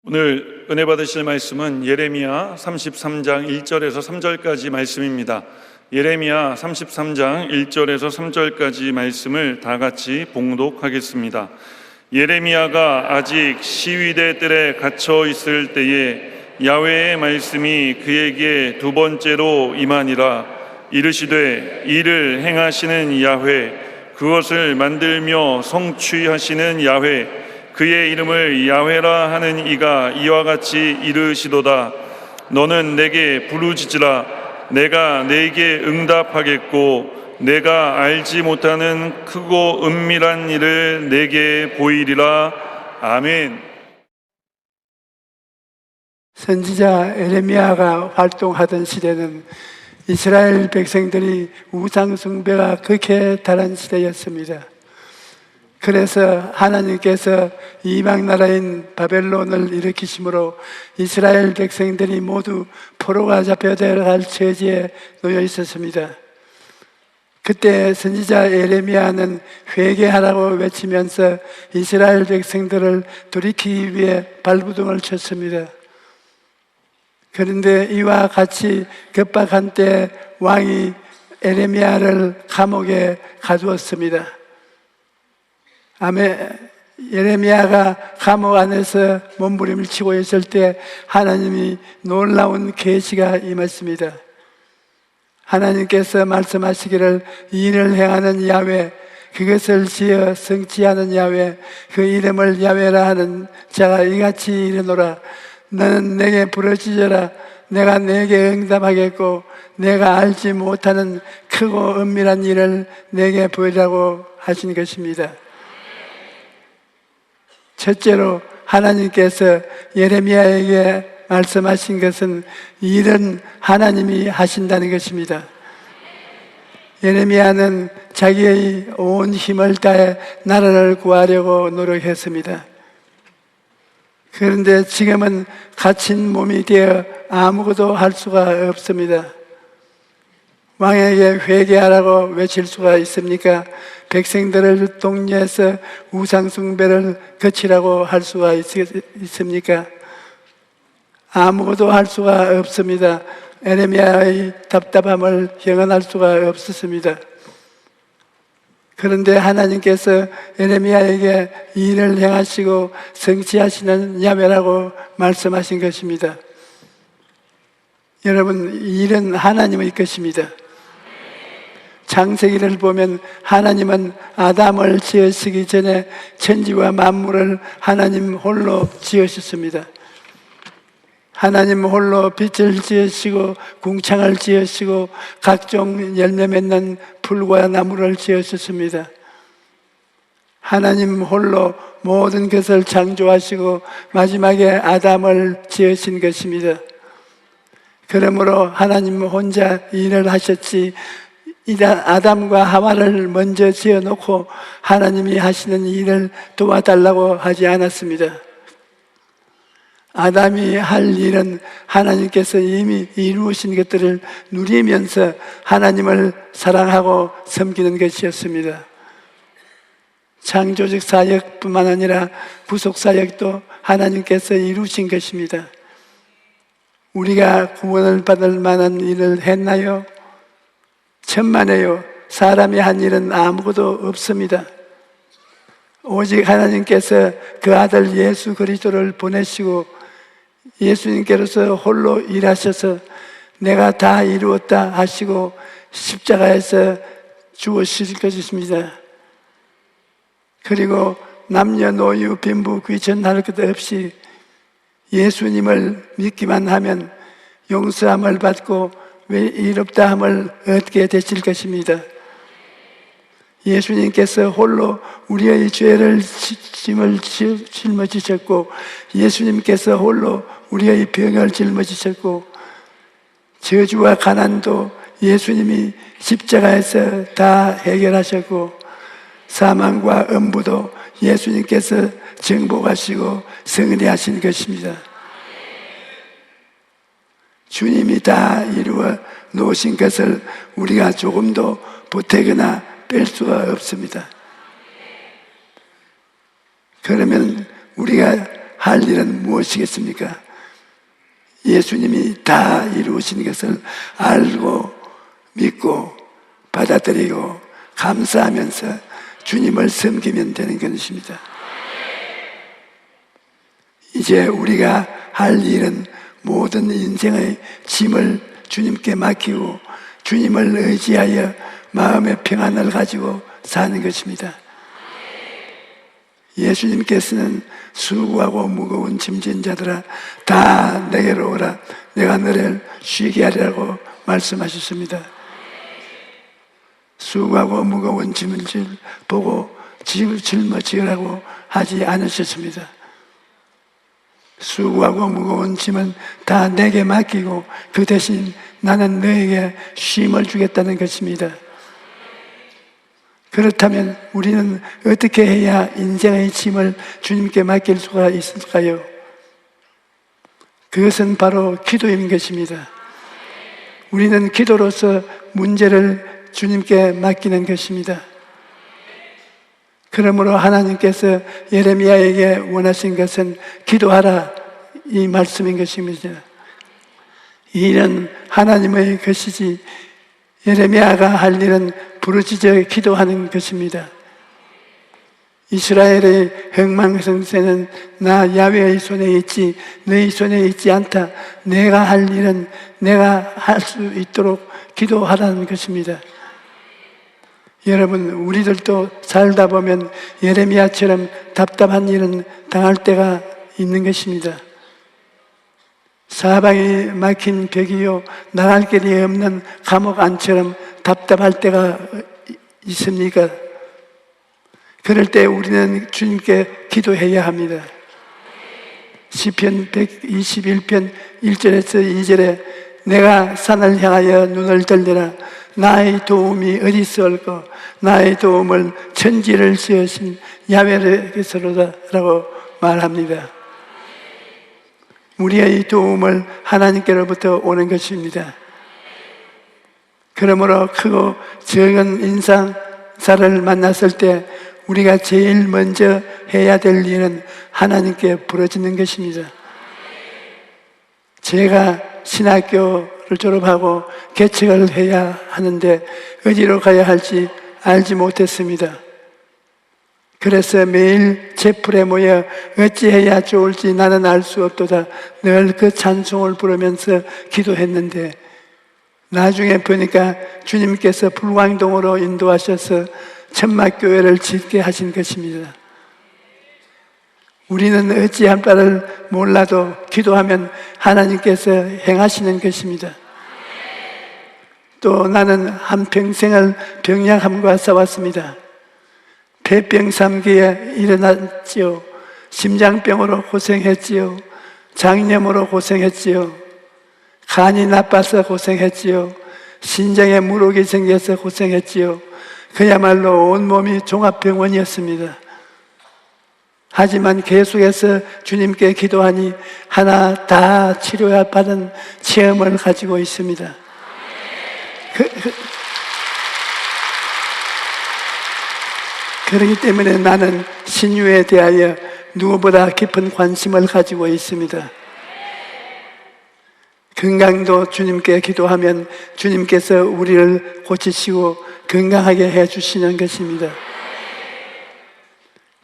오늘 은혜 받으실 말씀은 예레미야 33장 1절에서 3절까지 말씀입니다. 예레미야 33장 1절에서 3절까지 말씀을 다 같이 봉독하겠습니다. 예레미야가 아직 시위대 뜰에 갇혀 있을 때에 야훼의 말씀이 그에게 두 번째로 임하니라. 이르시되 이를 행하시는 야훼, 그것을 만들며 성취하시는 야훼, 그의 이름을 야훼라 하는 이가 이와 같이 이르시도다. 너는 내게 부르짖으라. 내가 네게 응답하겠고 내가 알지 못하는 크고 은밀한 일을 네게 보이리라. 아멘. 선지자 에레미야가 활동하던 시대는 이스라엘 백성들이 우상 숭배가 극에 달한 시대였습니다. 그래서 하나님께서 이방 나라인 바벨론을 일으키심으로 이스라엘 백성들이 모두 포로가 잡혀들어갈 처지에 놓여 있었습니다. 그때 선지자 에레미야는 회개하라고 외치면서 이스라엘 백성들을 돌이키기 위해 발부둥을 쳤습니다. 그런데 이와 같이 급박한 때 왕이 에레미야를 감옥에 가두었습니다. 예레미야가 감옥 안에서 몸부림을 치고 있을 때 하나님이 놀라운 계시가 임했습니다. 하나님께서 말씀하시기를 일을 행하는 야훼, 그것을 지어 성취하는 야훼, 그 이름을 야훼라 하는 자가 이같이 이르노라. 너는 내게 부르짖어라. 내가 내게 응답하겠고 내가 알지 못하는 크고 은밀한 일을 내게 보이라고 하신 것입니다. 첫째로 하나님께서 예레미야에게 말씀하신 것은 일은 하나님이 하신다는 것입니다. 예레미야는 자기의 온 힘을 다해 나라를 구하려고 노력했습니다. 그런데 지금은 갇힌 몸이 되어 아무것도 할 수가 없습니다. 왕에게 회개하라고 외칠 수가 있습니까? 백성들을 독려해서 우상숭배를 거치라고 할 수가 있습니까? 아무것도 할 수가 없습니다. 에레미야의 답답함을 형언할 수가 없었습니다. 그런데 하나님께서 에레미야에게 일을 행하시고 성취하시는 야훼라고 말씀하신 것입니다. 여러분, 일은 하나님의 것입니다. 창세기를 보면 하나님은 아담을 지으시기 전에 천지와 만물을 하나님 홀로 지으셨습니다. 하나님 홀로 빛을 지으시고 궁창을 지으시고 각종 열매 맺는 풀과 나무를 지으셨습니다. 하나님 홀로 모든 것을 창조하시고 마지막에 아담을 지으신 것입니다. 그러므로 하나님 혼자 일을 하셨지 아담과 하와를 먼저 지어놓고 하나님이 하시는 일을 도와달라고 하지 않았습니다. 아담이 할 일은 하나님께서 이미 이루신 것들을 누리면서 하나님을 사랑하고 섬기는 것이었습니다. 창조적 사역뿐만 아니라 구속 사역도 하나님께서 이루신 것입니다. 우리가 구원을 받을 만한 일을 했나요? 천만에요. 사람이 한 일은 아무것도 없습니다. 오직 하나님께서 그 아들 예수 그리스도를 보내시고 예수님께로서 홀로 일하셔서 내가 다 이루었다 하시고 십자가에서 죽으실 것입니다. 그리고 남녀노유 빈부 귀천할 것 없이 예수님을 믿기만 하면 용서함을 받고 의롭다함을 얻게 되실 것입니다. 예수님께서 홀로 우리의 죄를 짐을 짊어지셨고 예수님께서 홀로 우리의 병을 짊어지셨고 저주와 가난도 예수님이 십자가에서 다 해결하셨고 사망과 음부도 예수님께서 정복하시고 승리하신 것입니다. 주님이 다 이루어 놓으신 것을 우리가 조금도 보태거나 뺄 수가 없습니다. 그러면 우리가 할 일은 무엇이겠습니까? 예수님이 다 이루신 것을 알고 믿고 받아들이고 감사하면서 주님을 섬기면 되는 것입니다. 이제 우리가 할 일은 모든 인생의 짐을 주님께 맡기고 주님을 의지하여 마음의 평안을 가지고 사는 것입니다. 예수님께서는 수고하고 무거운 짐진 자들아 다 내게로 오라, 내가 너를 쉬게 하리라고 말씀하셨습니다. 수고하고 무거운 짐을 보고 짊어지라고 하지 않으셨습니다. 수고하고 무거운 짐은 다 내게 맡기고 그 대신 나는 너에게 쉼을 주겠다는 것입니다. 그렇다면 우리는 어떻게 해야 인생의 짐을 주님께 맡길 수가 있을까요? 그것은 바로 기도인 것입니다. 우리는 기도로서 문제를 주님께 맡기는 것입니다. 그러므로 하나님께서 예레미야에게 원하신 것은 기도하라, 이 말씀인 것입니다. 이 일은 하나님의 것이지 예레미야가 할 일은 부르짖어 기도하는 것입니다. 이스라엘의 흥망성쇠는 나 야훼의 손에 있지 너희 손에 있지 않다. 내가 할 일은 내가 할 수 있도록 기도하라는 것입니다. 여러분, 우리들도 살다 보면 예레미야처럼 답답한 일은 당할 때가 있는 것입니다. 사방이 막힌 벽이요 나갈 길이 없는 감옥 안처럼 답답할 때가 있습니까? 그럴 때 우리는 주님께 기도해야 합니다. 시편 121편 1절에서 2절에 내가 산을 향하여 눈을 들리라. 나의 도움이 어디서 올까? 나의 도움을 천지를 지으신 야훼에게서로다 라고 말합니다. 우리의 도움을 하나님께로부터 오는 것입니다. 그러므로 크고 적은 인상사를 만났을 때 우리가 제일 먼저 해야 될 일은 하나님께 부르짖는 것입니다. 제가 신학교를 졸업하고 개척을 해야 하는데 어디로 가야 할지 알지 못했습니다. 그래서 매일 제풀에 모여 어찌해야 좋을지 나는 알 수 없도다 늘 그 찬송을 부르면서 기도했는데 나중에 보니까 주님께서 불광동으로 인도하셔서 천막교회를 짓게 하신 것입니다. 우리는 어찌할 바를 몰라도 기도하면 하나님께서 행하시는 것입니다. 또 나는 한평생을 병약함과 싸웠습니다. 폐병 3기에 일어났지요. 심장병으로 고생했지요. 장염으로 고생했지요. 간이 나빠서 고생했지요. 신장에 물혹이 생겨서 고생했지요. 그야말로 온몸이 종합병원이었습니다. 하지만 계속해서 주님께 기도하니 하나 다 치료받은 체험을 가지고 있습니다. 그렇기 때문에 나는 신유에 대하여 누구보다 깊은 관심을 가지고 있습니다. 건강도 주님께 기도하면 주님께서 우리를 고치시고 건강하게 해주시는 것입니다.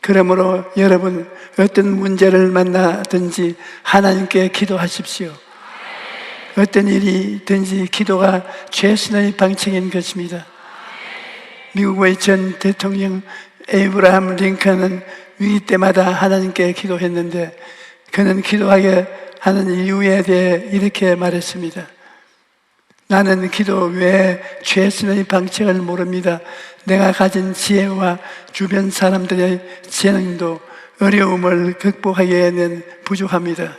그러므로 여러분 어떤 문제를 만나든지 하나님께 기도하십시오. 어떤 일이든지 기도가 최선의 방책인 것입니다. 미국의 전 대통령 에이브라함 링컨은 위기 때마다 하나님께 기도했는데 그는 기도하게 하는 이유에 대해 이렇게 말했습니다. 나는 기도 외에 최선의 방책을 모릅니다. 내가 가진 지혜와 주변 사람들의 재능도 어려움을 극복하기에는 부족합니다.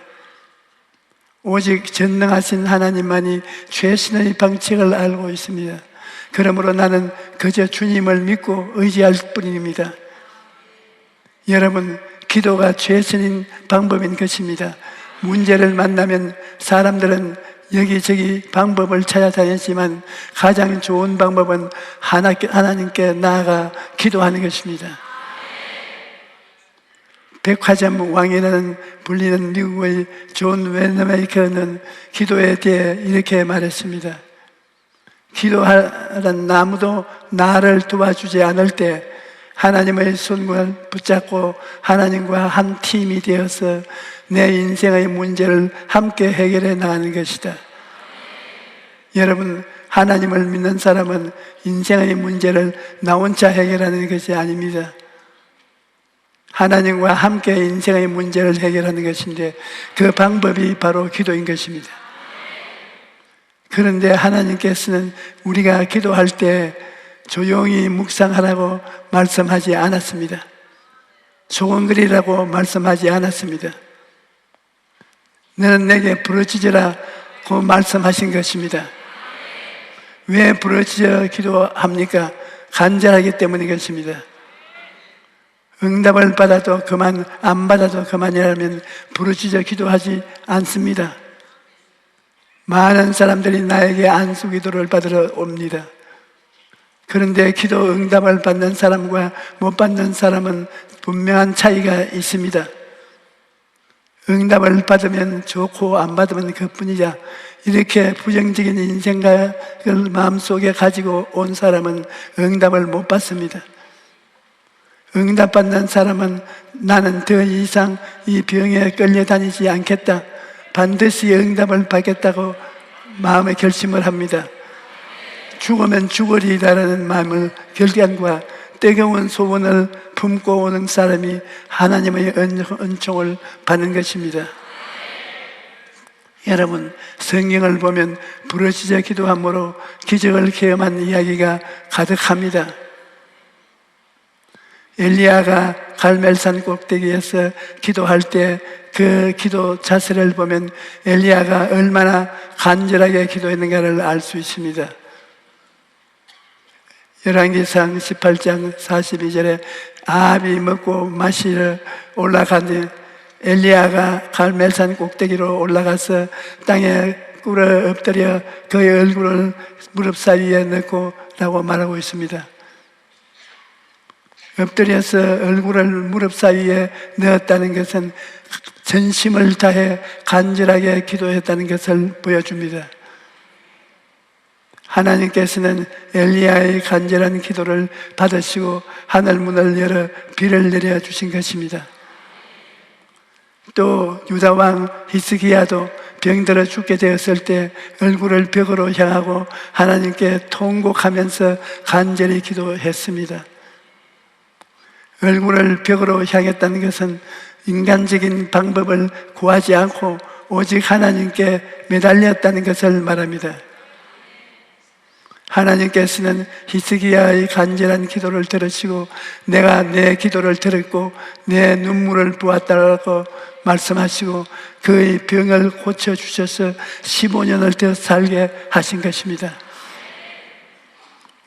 오직 전능하신 하나님만이 최선의 방책을 알고 있습니다. 그러므로 나는 그저 주님을 믿고 의지할 뿐입니다. 여러분, 기도가 최선인 방법인 것입니다. 문제를 만나면 사람들은 여기저기 방법을 찾아다녔지만 가장 좋은 방법은 하나님께 나아가 기도하는 것입니다. 백화점 왕이라는 불리는 미국의 존 웨너메이커는 기도에 대해 이렇게 말했습니다. 기도하는 아무도 나를 도와주지 않을 때 하나님의 손을 붙잡고 하나님과 한 팀이 되어서 내 인생의 문제를 함께 해결해 나가는 것이다. 여러분, 하나님을 믿는 사람은 인생의 문제를 나 혼자 해결하는 것이 아닙니다. 하나님과 함께 인생의 문제를 해결하는 것인데 그 방법이 바로 기도인 것입니다. 그런데 하나님께서는 우리가 기도할 때 조용히 묵상하라고 말씀하지 않았습니다. 소원거리라고 말씀하지 않았습니다. 너는 내게 부르짖으라고 말씀하신 것입니다. 왜 부르짖어 기도합니까? 간절하기 때문인 것입니다. 응답을 받아도 그만, 안 받아도 그만이라면 부르짖어 기도하지 않습니다. 많은 사람들이 나에게 안수 기도를 받으러 옵니다. 그런데 기도 응답을 받는 사람과 못 받는 사람은 분명한 차이가 있습니다. 응답을 받으면 좋고 안 받으면 그뿐이자 이렇게 부정적인 인생각을 마음속에 가지고 온 사람은 응답을 못 받습니다. 응답받는 사람은 나는 더 이상 이 병에 끌려다니지 않겠다, 반드시 응답을 받겠다고 마음의 결심을 합니다. 죽으면 죽으리라는 마음을 결단과 뜨거운 소원을 품고 오는 사람이 하나님의 은총을 받는 것입니다. 여러분, 성경을 보면 부르짖어 기도함으로 기적을 경험한 이야기가 가득합니다. 엘리야가 갈멜산 꼭대기에서 기도할 때 그 기도 자세를 보면 엘리야가 얼마나 간절하게 기도했는가를 알 수 있습니다. 열왕기상 18장 42절에 아합이 먹고 마시러 올라가니 엘리야가 갈멜산 꼭대기로 올라가서 땅에 꿇어 엎드려 그의 얼굴을 무릎 사이에 넣고 라고 말하고 있습니다. 엎드려서 얼굴을 무릎 사이에 넣었다는 것은 전심을 다해 간절하게 기도했다는 것을 보여줍니다. 하나님께서는 엘리야의 간절한 기도를 받으시고 하늘 문을 열어 비를 내려주신 것입니다. 또 유다 왕 히스기야도 병들어 죽게 되었을 때 얼굴을 벽으로 향하고 하나님께 통곡하면서 간절히 기도했습니다. 얼굴을 벽으로 향했다는 것은 인간적인 방법을 구하지 않고 오직 하나님께 매달렸다는 것을 말합니다. 하나님께서는 히스기야의 간절한 기도를 들으시고 내가 내 기도를 들었고 내 눈물을 보았다고 말씀하시고 그의 병을 고쳐주셔서 15년을 더 살게 하신 것입니다.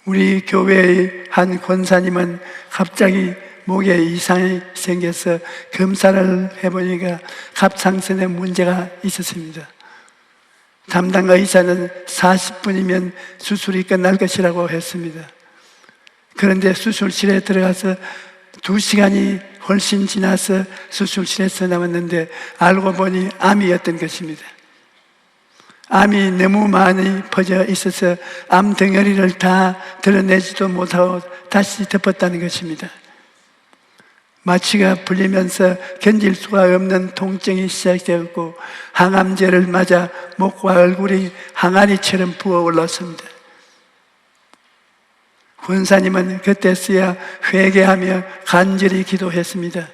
우리 교회의 한 권사님은 갑자기 목에 이상이 생겨서 검사를 해보니까 갑상선에 문제가 있었습니다. 담당 의사는 40분이면 수술이 끝날 것이라고 했습니다. 그런데 수술실에 들어가서 2시간이 훨씬 지나서 수술실에서 나왔는데 알고 보니 암이었던 것입니다. 암이 너무 많이 퍼져 있어서 암 덩어리를 다 드러내지도 못하고 다시 덮었다는 것입니다. 마취가 풀리면서 견딜 수가 없는 통증이 시작되었고 항암제를 맞아 목과 얼굴이 항아리처럼 부어올랐습니다. 권사님은 그때서야 회개하며 간절히 기도했습니다.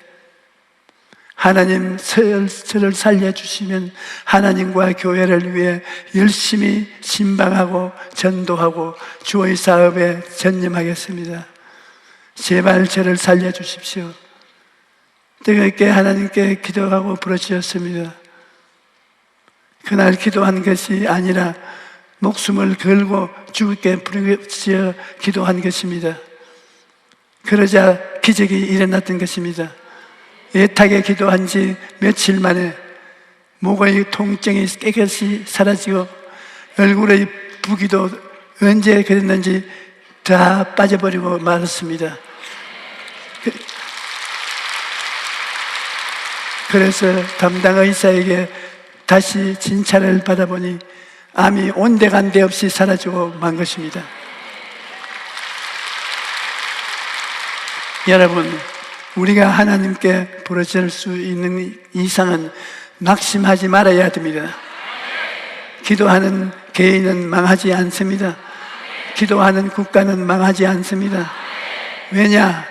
하나님, 저를 살려주시면 하나님과 교회를 위해 열심히 신방하고 전도하고 주의 사업에 전념하겠습니다. 제발 저를 살려주십시오. 뜨겁게 하나님께 기도하고 부르짖었습니다. 그날 기도한 것이 아니라 목숨을 걸고 주께 부르짖어 기도한 것입니다. 그러자 기적이 일어났던 것입니다. 애타게 기도한 지 며칠 만에 목의 통증이 깨끗이 사라지고 얼굴의 부기도 언제 그랬는지 다 빠져버리고 말았습니다. 그래서 담당 의사에게 다시 진찰을 받아보니 암이 온데간데 없이 사라지고 만 것입니다. 여러분, 우리가 하나님께 부르짖을 수 있는 이상은 낙심하지 말아야 됩니다. 기도하는 개인은 망하지 않습니다. 기도하는 국가는 망하지 않습니다. 왜냐?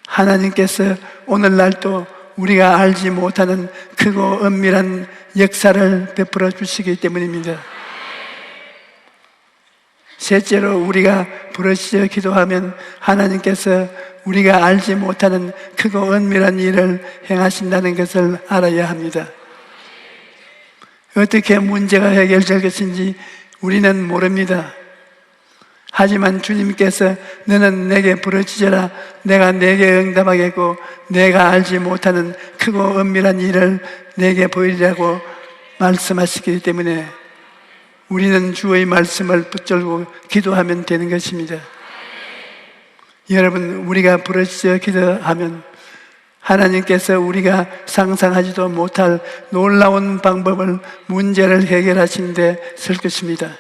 하나님께서 오늘날도 우리가 알지 못하는 크고 은밀한 역사를 베풀어 주시기 때문입니다. 셋째로, 우리가 부르짖어 기도하면 하나님께서 우리가 알지 못하는 크고 은밀한 일을 행하신다는 것을 알아야 합니다. 어떻게 문제가 해결될 것인지 우리는 모릅니다. 하지만 주님께서 너는 내게 부르짖어라, 내가 내게 응답하겠고 내가 알지 못하는 크고 은밀한 일을 내게 보이리라고 말씀하시기 때문에 우리는 주의 말씀을 붙들고 기도하면 되는 것입니다. 여러분, 우리가 부르짖어 기도하면 하나님께서 우리가 상상하지도 못할 놀라운 방법을 문제를 해결하신 데 쓸 것입니다.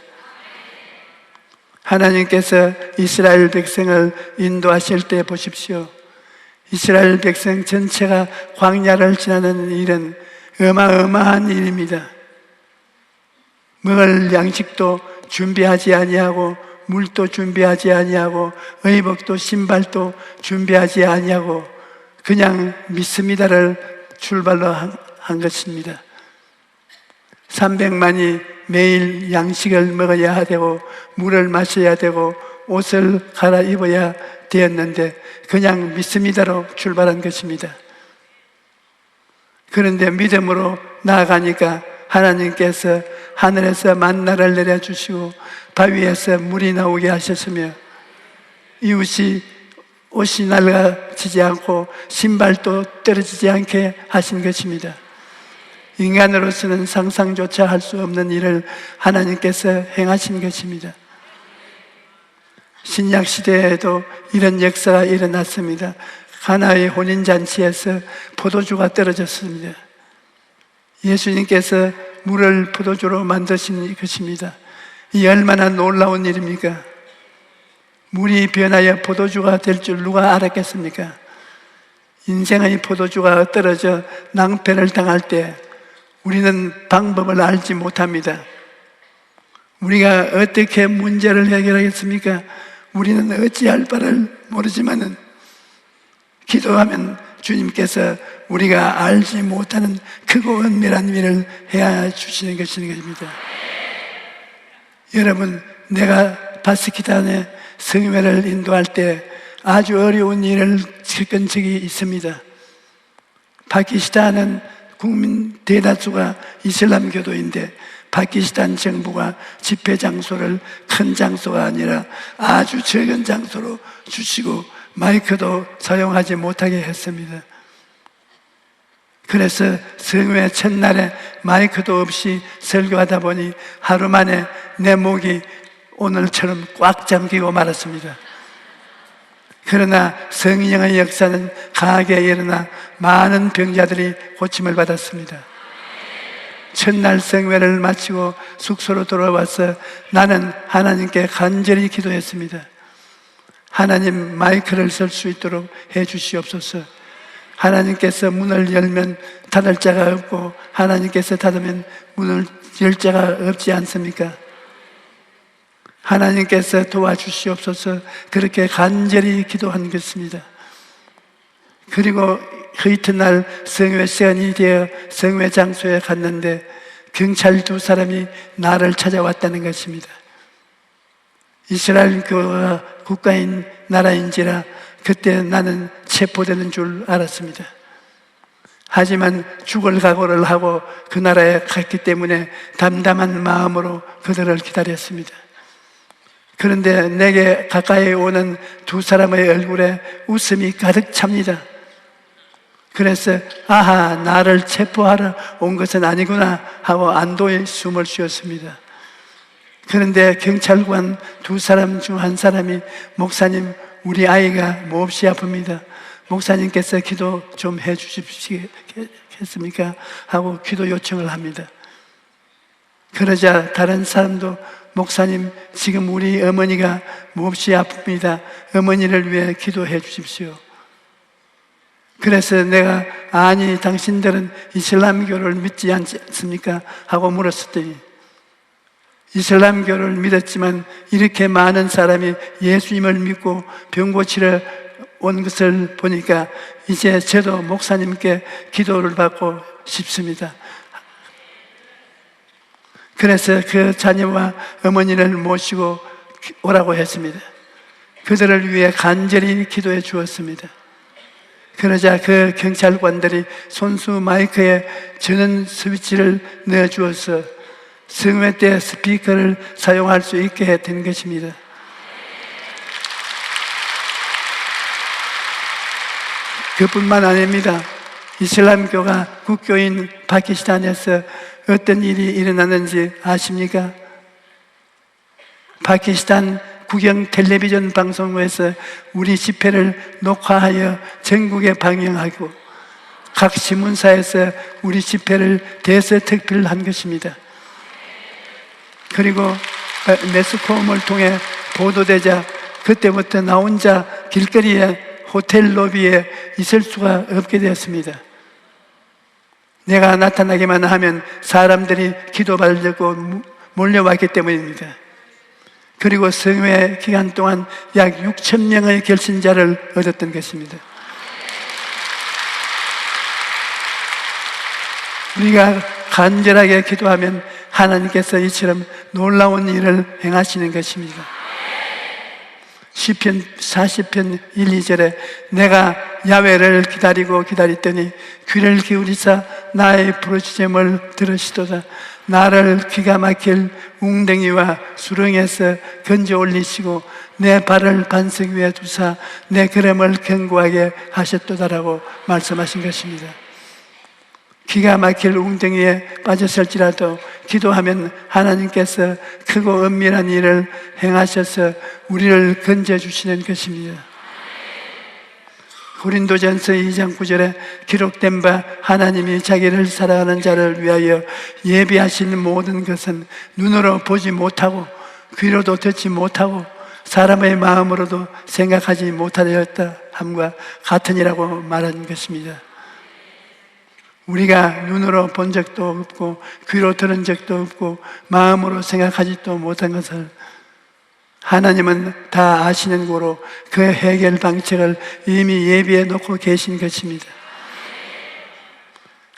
하나님께서 이스라엘 백성을 인도하실 때 보십시오. 이스라엘 백성 전체가 광야를 지나는 일은 어마어마한 일입니다. 먹을 양식도 준비하지 아니하고 물도 준비하지 아니하고 의복도 신발도 준비하지 아니하고 그냥 믿습니다를 출발로 한 것입니다. 300만이 매일 양식을 먹어야 되고 물을 마셔야 되고 옷을 갈아입어야 되었는데 그냥 믿습니다로 출발한 것입니다. 그런데 믿음으로 나아가니까 하나님께서 하늘에서 만나를 내려주시고 바위에서 물이 나오게 하셨으며 이웃이 옷이 낡아지지 않고 신발도 떨어지지 않게 하신 것입니다. 인간으로서는 상상조차 할 수 없는 일을 하나님께서 행하신 것입니다. 신약 시대에도 이런 역사가 일어났습니다. 가나의 혼인잔치에서 포도주가 떨어졌습니다. 예수님께서 물을 포도주로 만드신 것입니다. 이 얼마나 놀라운 일입니까? 물이 변하여 포도주가 될 줄 누가 알았겠습니까? 인생의 포도주가 떨어져 낭패를 당할 때 우리는 방법을 알지 못합니다. 우리가 어떻게 문제를 해결하겠습니까? 우리는 어찌할 바를 모르지만은 기도하면 주님께서 우리가 알지 못하는 크고 은밀한 일을 해야 주시는 것입니다. 여러분, 내가 바스키단의 성회를 인도할 때 아주 어려운 일을 겪은 적이 있습니다. 파키스탄은 국민 대다수가 이슬람교도인데 파키스탄 정부가 집회 장소를 큰 장소가 아니라 아주 적은 장소로 주시고 마이크도 사용하지 못하게 했습니다. 그래서 성회 첫날에 마이크도 없이 설교하다 보니 하루 만에 내 목이 오늘처럼 꽉 잠기고 말았습니다. 그러나 성령의 역사는 강하게 일어나 많은 병자들이 고침을 받았습니다. 첫날 성회를 마치고 숙소로 돌아와서 나는 하나님께 간절히 기도했습니다. 하나님, 마이크를 쓸 수 있도록 해 주시옵소서. 하나님께서 문을 열면 닫을 자가 없고 하나님께서 닫으면 문을 열 자가 없지 않습니까? 하나님께서 도와주시옵소서. 그렇게 간절히 기도한 것입니다. 그리고 그 이튿날 성회 시간이 되어 성회 장소에 갔는데 경찰 2사람이 나를 찾아왔다는 것입니다. 이스라엘 교회가 국가인 나라인지라 그때 나는 체포되는 줄 알았습니다. 하지만 죽을 각오를 하고 그 나라에 갔기 때문에 담담한 마음으로 그들을 기다렸습니다. 그런데 내게 가까이 오는 2사람의 얼굴에 웃음이 가득 찹니다. 그래서 아하, 나를 체포하러 온 것은 아니구나 하고 안도의 숨을 쉬었습니다. 그런데 경찰관 2사람 중 한 사람이 목사님, 우리 아이가 몹시 아픕니다. 목사님께서 기도 좀 않겠습니까? 하고 기도 요청을 합니다. 그러자 다른 사람도 목사님, 지금 우리 어머니가 몹시 아픕니다. 어머니를 위해 기도해 주십시오. 그래서 내가 아니 당신들은 이슬람교를 믿지 않습니까? 하고 물었더니 이슬람교를 믿었지만 이렇게 많은 사람이 예수님을 믿고 병 고치러 온 것을 보니까 이제 저도 목사님께 기도를 받고 싶습니다. 그래서 그 자녀와 어머니를 모시고 오라고 했습니다. 그들을 위해 간절히 기도해 주었습니다. 그러자 그 경찰관들이 손수 마이크에 전원 스위치를 넣어주어서 성회 때 스피커를 사용할 수 있게 된 것입니다. 그뿐만 아닙니다. 이슬람교가 국교인 파키스탄에서 어떤 일이 일어나는지 아십니까? 파키스탄 국영 텔레비전 방송에서 우리 집회를 녹화하여 전국에 방영하고 각 신문사에서 우리 집회를 대서특필한 것입니다. 그리고 매스컴을 통해 보도되자 그때부터 나 혼자 길거리에 호텔 로비에 있을 수가 없게 되었습니다. 내가 나타나기만 하면 사람들이 기도받으려고 몰려왔기 때문입니다. 그리고 성회 기간 동안 약 6,000명의 결신자를 얻었던 것입니다. 우리가 간절하게 기도하면 하나님께서 이처럼 놀라운 일을 행하시는 것입니다. 시편 40편 1, 2절에 내가 야훼를 기다리고 기다렸더니 귀를 기울이사 나의 부르짖음을 들으시도다. 나를 기가 막힐 웅덩이와 수렁에서 건져 올리시고 내 발을 반석 위에 두사 내 걸음을 견고하게 하셨도다라고 말씀하신 것입니다. 기가 막힐 웅덩이에 빠졌을지라도 기도하면 하나님께서 크고 은밀한 일을 행하셔서 우리를 건져주시는 것입니다. 고린도전서 2장 9절에 기록된 바 하나님이 자기를 사랑하는 자를 위하여 예비하신 모든 것은 눈으로 보지 못하고 귀로도 듣지 못하고 사람의 마음으로도 생각하지 못하였다 함과 같으니라고 말한 것입니다. 우리가 눈으로 본 적도 없고 귀로 들은 적도 없고 마음으로 생각하지도 못한 것을 하나님은 다 아시는 고로 그 해결 방책을 이미 예비해 놓고 계신 것입니다.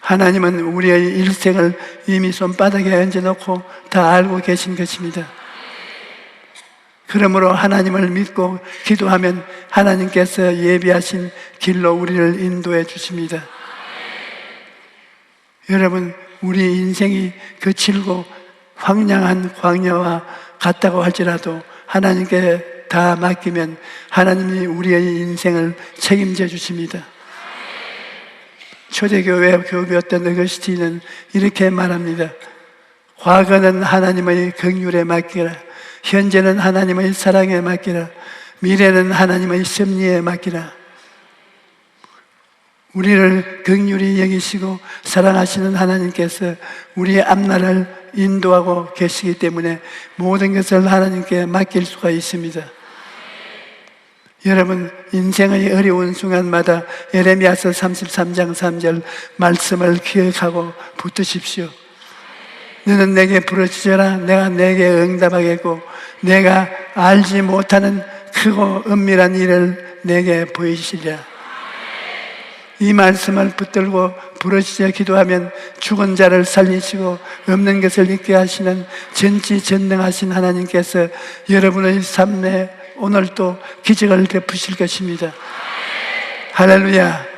하나님은 우리의 일생을 이미 손바닥에 얹어놓고 다 알고 계신 것입니다. 그러므로 하나님을 믿고 기도하면 하나님께서 예비하신 길로 우리를 인도해 주십니다. 여러분, 우리 인생이 거칠고 황량한 광야와 같다고 할지라도 하나님께 다 맡기면 하나님이 우리의 인생을 책임져 주십니다. 초대교회 교부였던 어거스틴은 이렇게 말합니다. 과거는 하나님의 긍휼에 맡기라. 현재는 하나님의 사랑에 맡기라. 미래는 하나님의 섭리에 맡기라. 우리를 긍휼히 여기시고 사랑하시는 하나님께서 우리의 앞날을 인도하고 계시기 때문에 모든 것을 하나님께 맡길 수가 있습니다. 여러분, 인생의 어려운 순간마다 예레미야서 33장 3절 말씀을 기억하고 붙드십시오. 너는 내게 부르짖어라. 내가 내게 응답하겠고 내가 알지 못하는 크고 은밀한 일을 내게 보이시리라. 이 말씀을 붙들고 부르짖어 기도하면 죽은 자를 살리시고 없는 것을 있게 하시는 전지전능하신 하나님께서 여러분의 삶에 오늘도 기적을 베푸실 것입니다. 할렐루야.